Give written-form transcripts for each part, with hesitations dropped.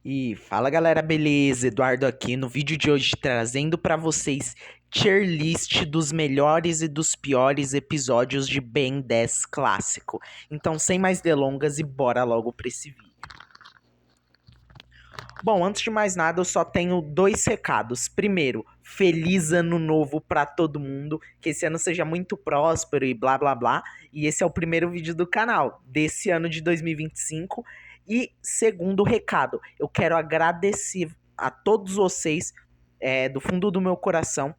E fala galera, beleza? Eduardo aqui no vídeo de hoje trazendo pra vocês tier list dos melhores e dos piores episódios de Ben 10 clássico. Então, sem mais delongas e bora logo pra esse vídeo. Bom, antes de mais nada, eu só tenho dois recados. Primeiro, feliz ano novo pra todo mundo, que esse ano seja muito próspero e blá blá blá. E esse é o primeiro vídeo do canal desse ano de 2025. E segundo recado, eu quero agradecer a todos vocês do fundo do meu coração.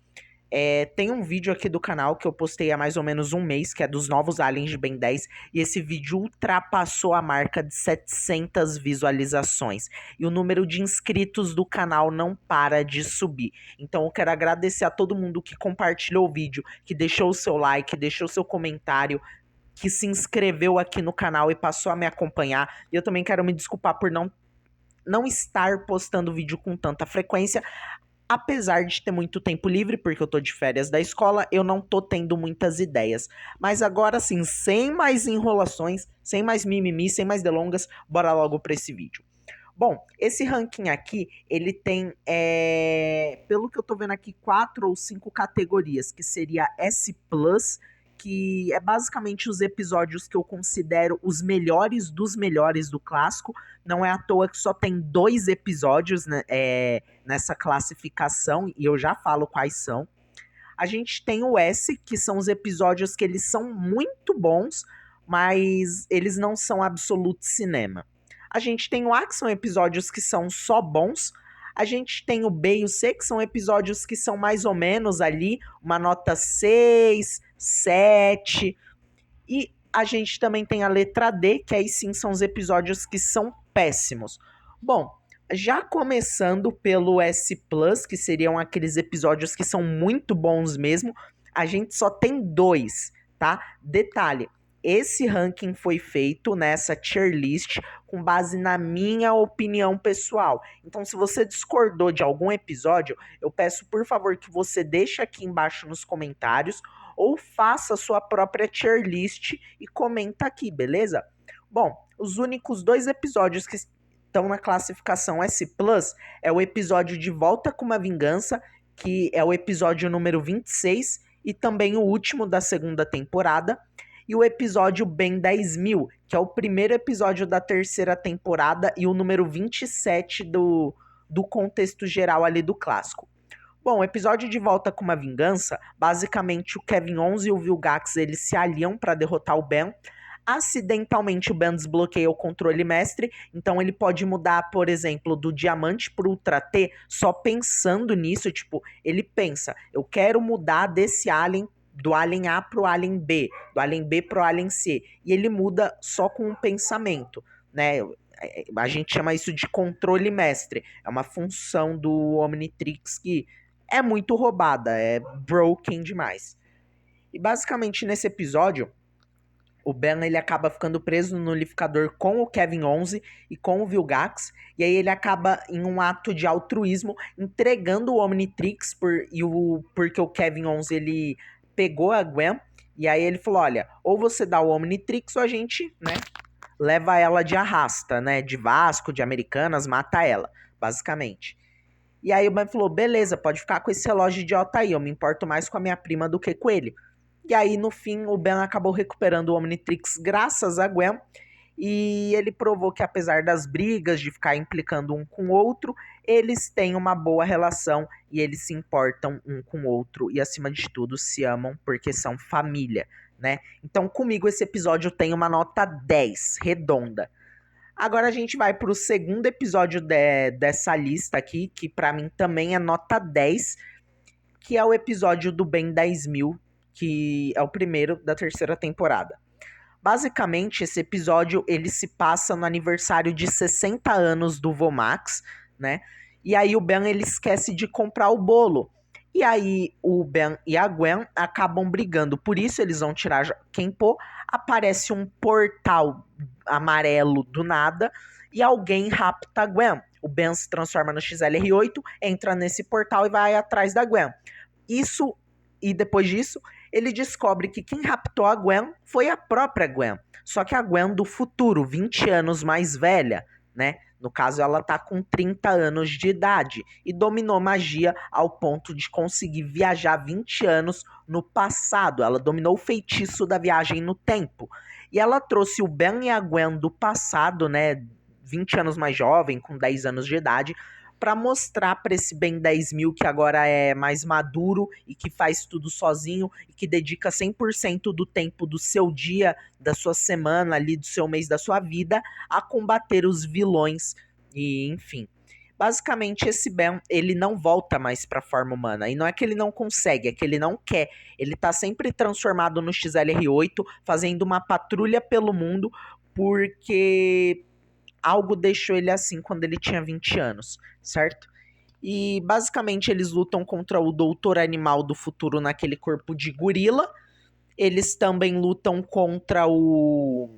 Tem um vídeo aqui do canal que eu postei há mais ou menos um mês, que é dos novos aliens de Ben 10, e esse vídeo ultrapassou a marca de 700 visualizações. E o número de inscritos do canal não para de subir. Então eu quero agradecer a todo mundo que compartilhou o vídeo, que deixou o seu like, deixou o seu comentário, que se inscreveu aqui no canal e passou a me acompanhar. E eu também quero me desculpar por não estar postando vídeo com tanta frequência. Apesar de ter muito tempo livre, porque eu tô de férias da escola, eu não tô tendo muitas ideias. Mas agora sim, sem mais enrolações, sem mais mimimi, sem mais delongas, bora logo pra esse vídeo. Bom, esse ranking aqui, ele tem, pelo que eu tô vendo aqui, 4 ou 5 categorias, que seria S+, que é basicamente os episódios que eu considero os melhores dos melhores do clássico. Não é à toa que só tem 2 episódios, né, nessa classificação, e eu já falo quais são. A gente tem o S, que são os episódios que eles são muito bons, mas eles não são absoluto cinema. A gente tem o A, que são episódios que são só bons. A gente tem o B e o C, que são episódios que são mais ou menos ali, uma nota 6, 7. E a gente também tem a letra D, que aí sim são os episódios que são péssimos. Bom, já começando pelo S+, que seriam aqueles episódios que são muito bons mesmo, a gente só tem 2, tá? Detalhe, esse ranking foi feito nessa tier list com base na minha opinião pessoal. Então, se você discordou de algum episódio, eu peço por favor que você deixe aqui embaixo nos comentários ou faça sua própria tier list e comenta aqui, beleza? Bom, os únicos 2 episódios que estão na classificação S+, é o episódio De Volta com uma Vingança, que é o episódio número 26 e também o último da segunda temporada, e o episódio Ben 10.000, que é o primeiro episódio da terceira temporada e o número 27 do contexto geral ali do clássico. Bom, o episódio De Volta com uma Vingança, basicamente o Kevin Owens e o Vilgax eles se aliam para derrotar o Ben. Acidentalmente o Ben desbloqueia o controle mestre, então ele pode mudar, por exemplo, do diamante pro Ultra T só pensando nisso, tipo, ele pensa, eu quero mudar desse alien do alien A pro alien B, do alien B pro alien C, e ele muda só com um pensamento, né? A gente chama isso de controle mestre, é uma função do Omnitrix que é muito roubada, é broken demais. E basicamente nesse episódio, o Ben ele acaba ficando preso no liquidificador com o Kevin Owens e com o Vilgax, e aí ele acaba em um ato de altruísmo entregando o Omnitrix porque o Kevin Owens ele pegou a Gwen, e aí ele falou, olha, ou você dá o Omnitrix ou a gente, né, leva ela de arrasta, né, de Vasco, de Americanas, mata ela, basicamente. E aí o Ben falou, beleza, pode ficar com esse relógio idiota aí, eu me importo mais com a minha prima do que com ele. E aí, no fim, o Ben acabou recuperando o Omnitrix graças a Gwen, e ele provou que apesar das brigas, de ficar implicando um com o outro, eles têm uma boa relação e eles se importam um com o outro e, acima de tudo, se amam porque são família, né? Então, comigo, esse episódio tem uma nota 10, redonda. Agora a gente vai pro segundo episódio dessa lista aqui, que pra mim também é nota 10, que é o episódio do Ben 10.000, que é o primeiro da terceira temporada. Basicamente, esse episódio ele se passa no aniversário de 60 anos do Vomax, né? E aí o Ben ele esquece de comprar o bolo. E aí o Ben e a Gwen acabam brigando. Por isso eles vão tirar Kenpo. Aparece um portal amarelo do nada e alguém rapta a Gwen. O Ben se transforma no XLR8, entra nesse portal e vai atrás da Gwen. E depois disso, ele descobre que quem raptou a Gwen foi a própria Gwen. Só que a Gwen do futuro, 20 anos mais velha, né? No caso, ela tá com 30 anos de idade e dominou magia ao ponto de conseguir viajar 20 anos no passado. Ela dominou o feitiço da viagem no tempo. E ela trouxe o Ben e a Gwen do passado, né, 20 anos mais jovem, com 10 anos de idade, para mostrar para esse Ben 10.000 que agora é mais maduro e que faz tudo sozinho e que dedica 100% do tempo do seu dia, da sua semana ali, do seu mês, da sua vida a combater os vilões e enfim. Basicamente, esse Ben, ele não volta mais pra forma humana. E não é que ele não consegue, é que ele não quer. Ele tá sempre transformado no XLR8, fazendo uma patrulha pelo mundo, porque algo deixou ele assim quando ele tinha 20 anos, certo? E basicamente eles lutam contra o Doutor Animal do futuro naquele corpo de gorila. Eles também lutam contra o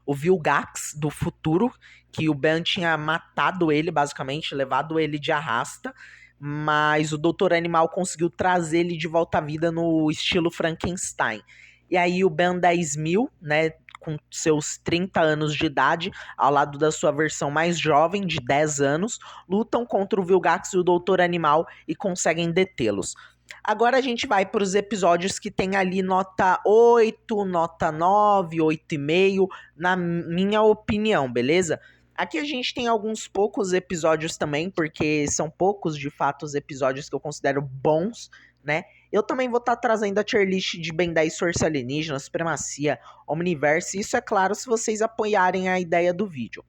Vilgax do futuro, que o Ben tinha matado ele, basicamente, levado ele de arrasta, mas o Doutor Animal conseguiu trazer ele de volta à vida no estilo Frankenstein. E aí o Ben 10.000, né, com seus 30 anos de idade, ao lado da sua versão mais jovem, de 10 anos, lutam contra o Vilgax e o Doutor Animal e conseguem detê-los. Agora a gente vai para os episódios que tem ali nota 8, nota 9, 8,5, na minha opinião, beleza? Aqui a gente tem alguns poucos episódios também, porque são poucos de fato os episódios que eu considero bons, né? Eu também vou estar trazendo a tier list de Ben 10 Força Alienígena, Supremacia, Omniverse, isso é claro se vocês apoiarem a ideia do vídeo.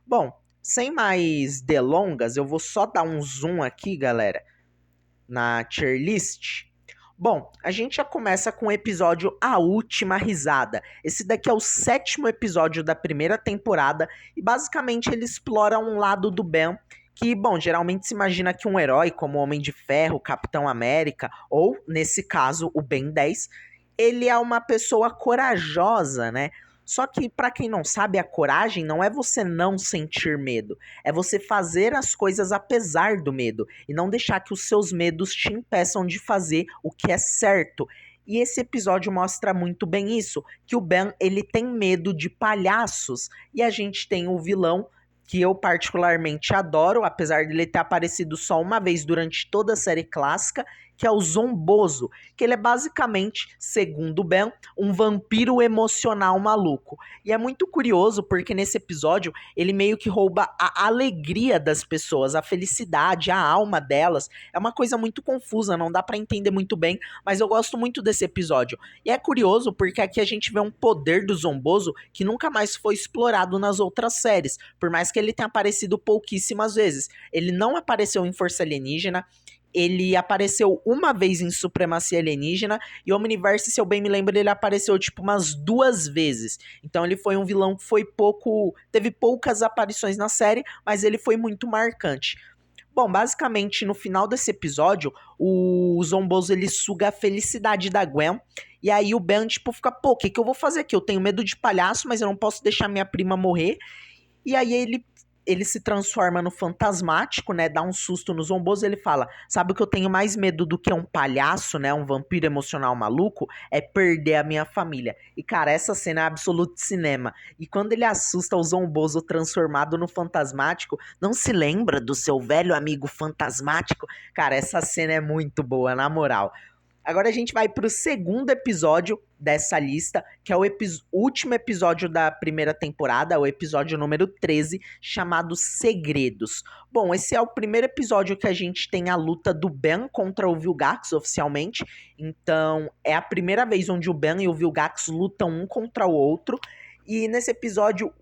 Bom, sem mais delongas, eu vou só dar um zoom aqui, galera, na tier list. Bom, a gente já começa com o episódio A Última Risada. Esse daqui é o 7º episódio da primeira temporada e basicamente ele explora um lado do Ben que, bom, geralmente se imagina que um herói como o Homem de Ferro, Capitão América ou, nesse caso, o Ben 10, ele é uma pessoa corajosa, né? Só que, pra quem não sabe, a coragem não é você não sentir medo, é você fazer as coisas apesar do medo e não deixar que os seus medos te impeçam de fazer o que é certo. E esse episódio mostra muito bem isso, que o Ben, ele tem medo de palhaços e a gente tem o vilão que eu particularmente adoro, apesar dele ter aparecido só uma vez durante toda a série clássica, que é o Zombozo, que ele é basicamente, segundo o Ben, um vampiro emocional maluco. E é muito curioso porque nesse episódio ele meio que rouba a alegria das pessoas, a felicidade, a alma delas. É uma coisa muito confusa, não dá pra entender muito bem, mas eu gosto muito desse episódio. E é curioso porque aqui a gente vê um poder do Zombozo que nunca mais foi explorado nas outras séries, por mais que ele tenha aparecido pouquíssimas vezes. Ele não apareceu em Força Alienígena, ele apareceu uma vez em Supremacia Alienígena e Omniverse, se eu bem me lembro, ele apareceu tipo umas 2 vezes. Então ele foi um vilão que foi teve poucas aparições na série, mas ele foi muito marcante. Bom, basicamente no final desse episódio, o Zombozo ele suga a felicidade da Gwen. E aí o Ben tipo fica, pô, o que eu vou fazer aqui? Eu tenho medo de palhaço, mas eu não posso deixar minha prima morrer. E aí ele se transforma no fantasmático, né? Dá um susto no Zombozo e ele fala: sabe o que eu tenho mais medo do que um palhaço, né? Um vampiro emocional maluco? É perder a minha família. E, cara, essa cena é absoluto cinema. E quando ele assusta o Zombozo transformado no fantasmático, não se lembra do seu velho amigo fantasmático? Cara, essa cena é muito boa, na moral. Agora a gente vai pro segundo episódio dessa lista, que é o último episódio da primeira temporada, o episódio número 13, chamado Segredos. Bom, esse é o primeiro episódio que a gente tem a luta do Ben contra o Vilgax oficialmente. Então, é a primeira vez onde o Ben e o Vilgax lutam um contra o outro. E nesse episódio,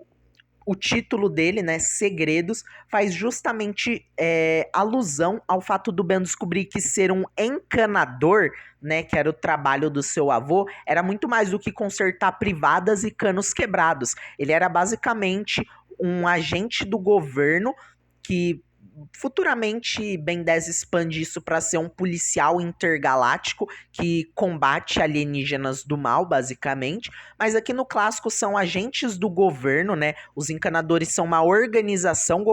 o título dele, né, Segredos, faz justamente alusão ao fato do Ben descobrir que ser um encanador, né, que era o trabalho do seu avô, era muito mais do que consertar privadas e canos quebrados. Ele era basicamente um agente do governo que Futuramente, Ben 10 expande isso para ser um policial intergaláctico que combate alienígenas do mal, basicamente. Mas aqui no clássico são agentes do governo, né? Os encanadores são uma organização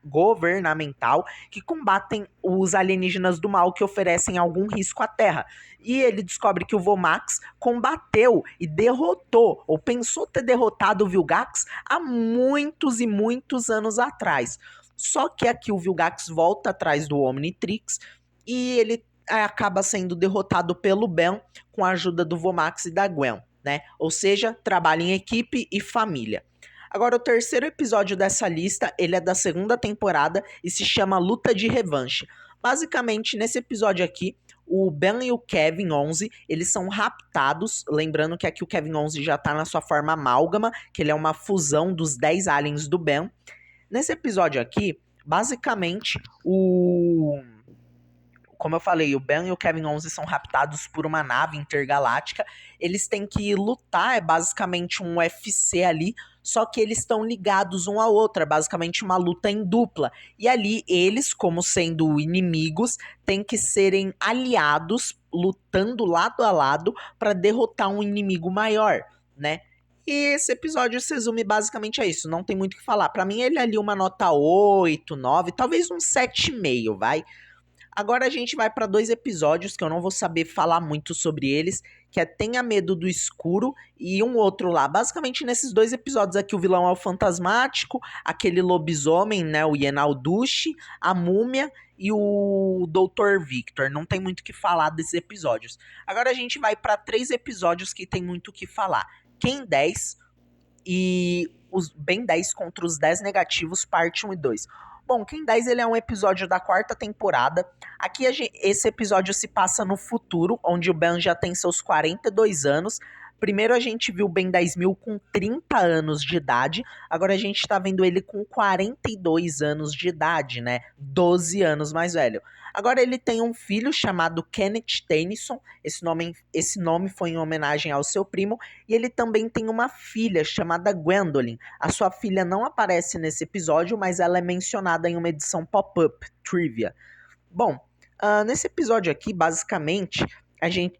governamental que combatem os alienígenas do mal que oferecem algum risco à Terra. E ele descobre que o Vomax combateu e derrotou, ou pensou ter derrotado o Vilgax há muitos e muitos anos atrás. Só que aqui o Vilgax volta atrás do Omnitrix e ele acaba sendo derrotado pelo Ben com a ajuda do Vomax e da Gwen, né? Ou seja, trabalho em equipe e família. Agora, o terceiro episódio dessa lista, ele é da segunda temporada e se chama Luta de Revanche. Basicamente, nesse episódio aqui, o Ben e o Kevin 11, eles são raptados, lembrando que aqui o Kevin 11 já tá na sua forma amálgama, que ele é uma fusão dos 10 aliens do Ben. Nesse episódio aqui, basicamente, como eu falei, o Ben e o Kevin 11 são raptados por uma nave intergaláctica. Eles têm que lutar, é basicamente um UFC ali, só que eles estão ligados um ao outro, é basicamente uma luta em dupla. E ali, eles, como sendo inimigos, têm que serem aliados, lutando lado a lado para derrotar um inimigo maior, né? E esse episódio se resume basicamente a isso, não tem muito o que falar. Pra mim ele é ali uma nota 8, 9, talvez um 7,5, vai? Agora a gente vai pra 2 episódios que eu não vou saber falar muito sobre eles, que é Tenha Medo do Escuro e um outro lá. Basicamente nesses 2 episódios aqui o vilão é o Fantasmático, aquele lobisomem, né, o Yenaldushi, a Múmia e o Dr. Victor. Não tem muito o que falar desses episódios. Agora a gente vai pra 3 episódios que tem muito o que falar. Ken 10 e os Ben 10 contra os 10 negativos, parte 1 e 2. Bom, Ken 10 ele é um episódio da 4ª temporada. Aqui esse episódio se passa no futuro, onde o Ben já tem seus 42 anos. Primeiro a gente viu o Ben 10.000 com 30 anos de idade, agora a gente tá vendo ele com 42 anos de idade, né? 12 anos mais velho. Agora ele tem um filho chamado Kenneth Tennyson, esse nome foi em homenagem ao seu primo, e ele também tem uma filha chamada Gwendolyn. A sua filha não aparece nesse episódio, mas ela é mencionada em uma edição pop-up, trivia. Bom, nesse episódio aqui, basicamente,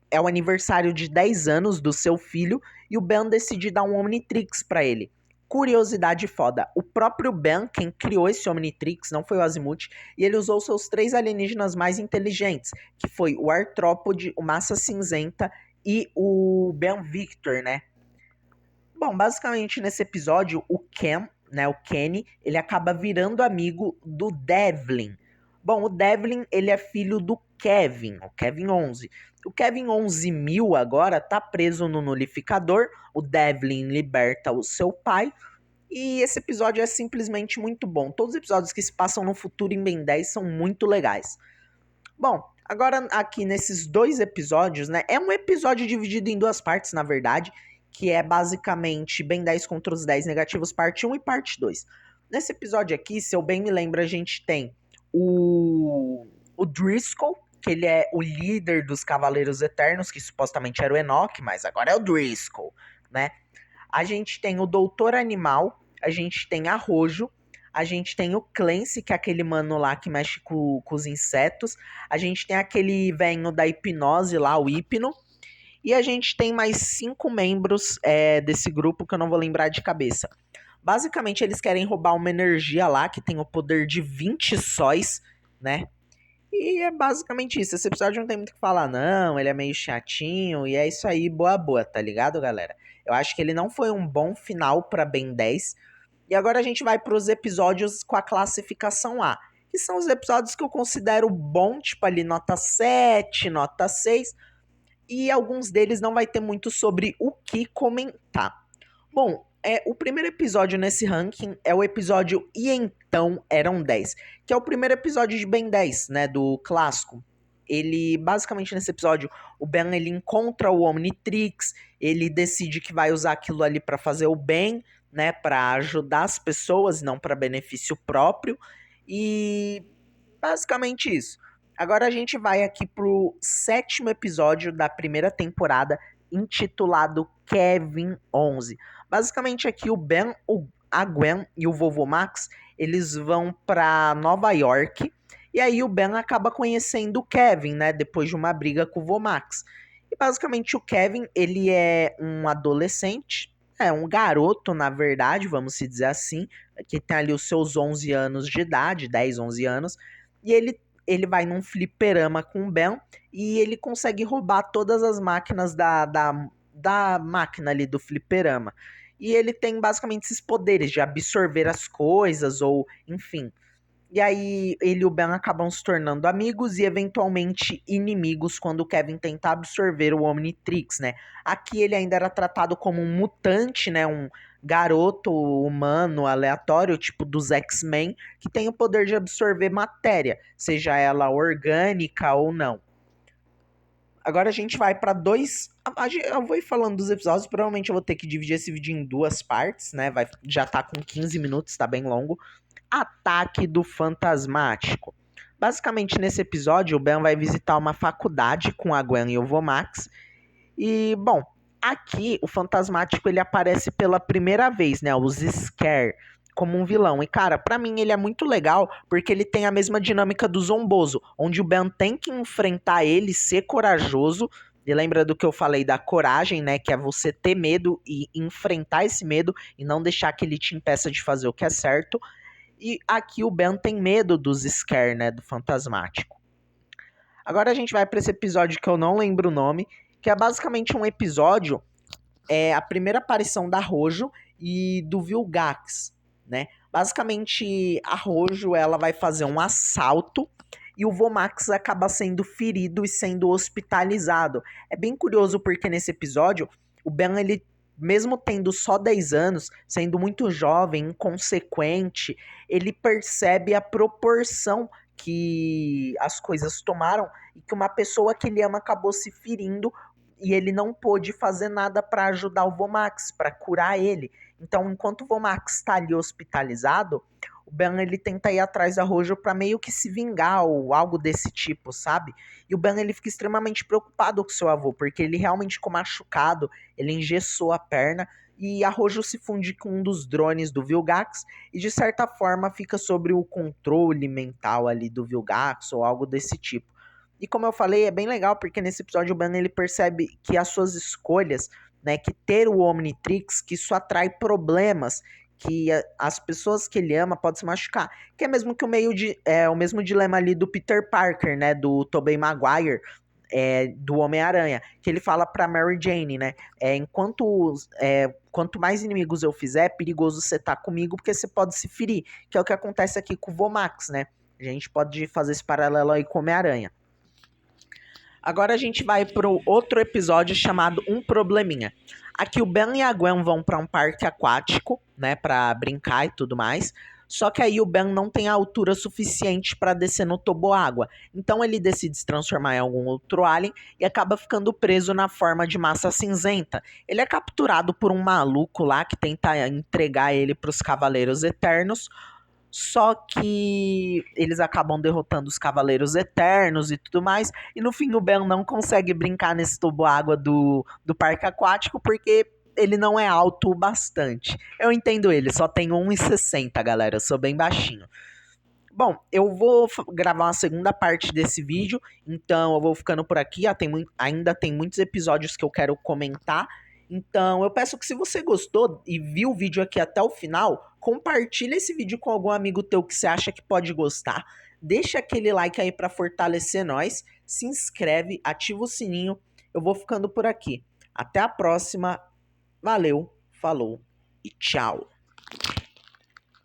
é o aniversário de 10 anos do seu filho e o Ben decide dar um Omnitrix pra ele. Curiosidade foda, o próprio Ben, quem criou esse Omnitrix, não foi o Azimuth, e ele usou seus 3 alienígenas mais inteligentes, que foi o Artrópode, o Massa Cinzenta e o Ben Victor, né? Bom, basicamente nesse episódio, o Ken, né, o Kenny, ele acaba virando amigo do Devlin. Bom, o Devlin, ele é filho do Kevin, o Kevin 11. O Kevin 11.000 agora tá preso no nulificador, o Devlin liberta o seu pai, e esse episódio é simplesmente muito bom. Todos os episódios que se passam no futuro em Ben 10 são muito legais. Bom, agora aqui nesses 2 episódios, né, é um episódio dividido em 2 partes, na verdade, que é basicamente Ben 10 contra os 10 negativos, parte 1 e parte 2. Nesse episódio aqui, se eu bem me lembro, a gente tem o Driscoll, que ele é o líder dos Cavaleiros Eternos, que supostamente era o Enoch, mas agora é o Driscoll, né? A gente tem o Doutor Animal, a gente tem a Rojo, a gente tem o Clancy, que é aquele mano lá que mexe com os insetos, a gente tem aquele velho da hipnose lá, o Hipno, e a gente tem mais 5 membros desse grupo que eu não vou lembrar de cabeça. Basicamente, eles querem roubar uma energia lá que tem o poder de 20 sóis, né? E é basicamente isso. Esse episódio não tem muito o que falar, não. Ele é meio chatinho. E é isso aí, boa, boa, tá ligado, galera? Eu acho que ele não foi um bom final pra Ben 10. E agora a gente vai pros episódios com a classificação A. Que são os episódios que eu considero bom, tipo ali nota 7, nota 6. E alguns deles não vai ter muito sobre o que comentar. Bom, o primeiro episódio nesse ranking é o episódio E Então Eram 10, que é o primeiro episódio de Ben 10, né, do clássico. Ele, basicamente nesse episódio, o Ben ele encontra o Omnitrix, ele decide que vai usar aquilo ali pra fazer o bem, né, pra ajudar as pessoas, não pra benefício próprio, e basicamente isso. Agora a gente vai aqui pro 7º episódio da primeira temporada, intitulado Kevin 11. Basicamente aqui o Ben, a Gwen e o Vovô Max, eles vão pra Nova York. E aí o Ben acaba conhecendo o Kevin, né? Depois de uma briga com o Vomax. E basicamente o Kevin, ele é um adolescente. É um garoto, na verdade, vamos se dizer assim. Que tem ali os seus 11 anos de idade, 10, 11 anos. E ele vai num fliperama com o Ben. E ele consegue roubar todas as máquinas da máquina ali do fliperama. E ele tem basicamente esses poderes de absorver as coisas, ou enfim. E aí ele e o Ben acabam se tornando amigos e eventualmente inimigos quando o Kevin tenta absorver o Omnitrix, né? Aqui ele ainda era tratado como um mutante, né? Um garoto humano aleatório, tipo dos X-Men, que tem o poder de absorver matéria, seja ela orgânica ou não. Agora a gente vai pra dois. Eu vou ir falando dos episódios. Provavelmente eu vou ter que dividir esse vídeo em duas partes, né? Já tá com 15 minutos, tá bem longo. Ataque do Fantasmático. Basicamente, nesse episódio, o Ben vai visitar uma faculdade com a Gwen e o Vomax. E, bom, aqui o Fantasmático ele aparece pela primeira vez, né? Os Scare como um vilão. E, cara, pra mim ele é muito legal porque ele tem a mesma dinâmica do Zomboso, onde o Ben tem que enfrentar ele, ser corajoso. E lembra do que eu falei da coragem, né? Que é você ter medo e enfrentar esse medo e não deixar que ele te impeça de fazer o que é certo. E aqui o Ben tem medo dos Scare, né? Do Fantasmático. Agora a gente vai pra esse episódio que eu não lembro o nome, que é basicamente um episódio, a primeira aparição da Rojo e do Vilgax, né? Basicamente, a Rojo, ela vai fazer um assalto e o Vomax acaba sendo ferido e sendo hospitalizado. É bem curioso porque nesse episódio, o Ben, ele, mesmo tendo só 10 anos, sendo muito jovem, inconsequente, ele percebe a proporção que as coisas tomaram e que uma pessoa que ele ama acabou se ferindo e ele não pôde fazer nada para ajudar o Vomax, para curar ele. Então, enquanto o Vomax está ali hospitalizado, o Ben ele tenta ir atrás da Rojo para meio que se vingar ou algo desse tipo, sabe? E o Ben ele fica extremamente preocupado com seu avô, porque ele realmente ficou machucado, ele engessou a perna e a Rojo se funde com um dos drones do Vilgax e de certa forma fica sobre o controle mental ali do Vilgax ou algo desse tipo. E como eu falei, é bem legal porque nesse episódio o Ben ele percebe que as suas escolhas, né, que ter o Omnitrix, que isso atrai problemas, que as pessoas que ele ama podem se machucar. Que é mesmo que o mesmo dilema ali do Peter Parker, né, do Tobey Maguire, do Homem-Aranha, que ele fala pra Mary Jane, né, quanto mais inimigos eu fizer, é perigoso você estar comigo porque você pode se ferir, que é o que acontece aqui com o Vomax, né. A gente pode fazer esse paralelo aí com o Homem-Aranha. Agora a gente vai pro outro episódio chamado Um Probleminha. Aqui o Ben e a Gwen vão para um parque aquático, né, para brincar e tudo mais. Só que aí o Ben não tem a altura suficiente para descer no toboágua. Então ele decide se transformar em algum outro alien e acaba ficando preso na forma de massa cinzenta. Ele é capturado por um maluco lá que tenta entregar ele para os Cavaleiros Eternos. Só que eles acabam derrotando os Cavaleiros Eternos e tudo mais. E no fim o Ben não consegue brincar nesse tubo-água do parque aquático porque ele não é alto o bastante. Eu entendo ele, só tem 1,60, galera. Eu sou bem baixinho. Bom, eu vou gravar uma segunda parte desse vídeo, então eu vou ficando por aqui. Ainda tem muitos episódios que eu quero comentar. Então eu peço que se você gostou e viu o vídeo aqui até o final, compartilha esse vídeo com algum amigo teu que você acha que pode gostar. Deixa aquele like aí para fortalecer nós. Se inscreve, ativa o sininho. Eu vou ficando por aqui. Até a próxima. Valeu, falou e tchau.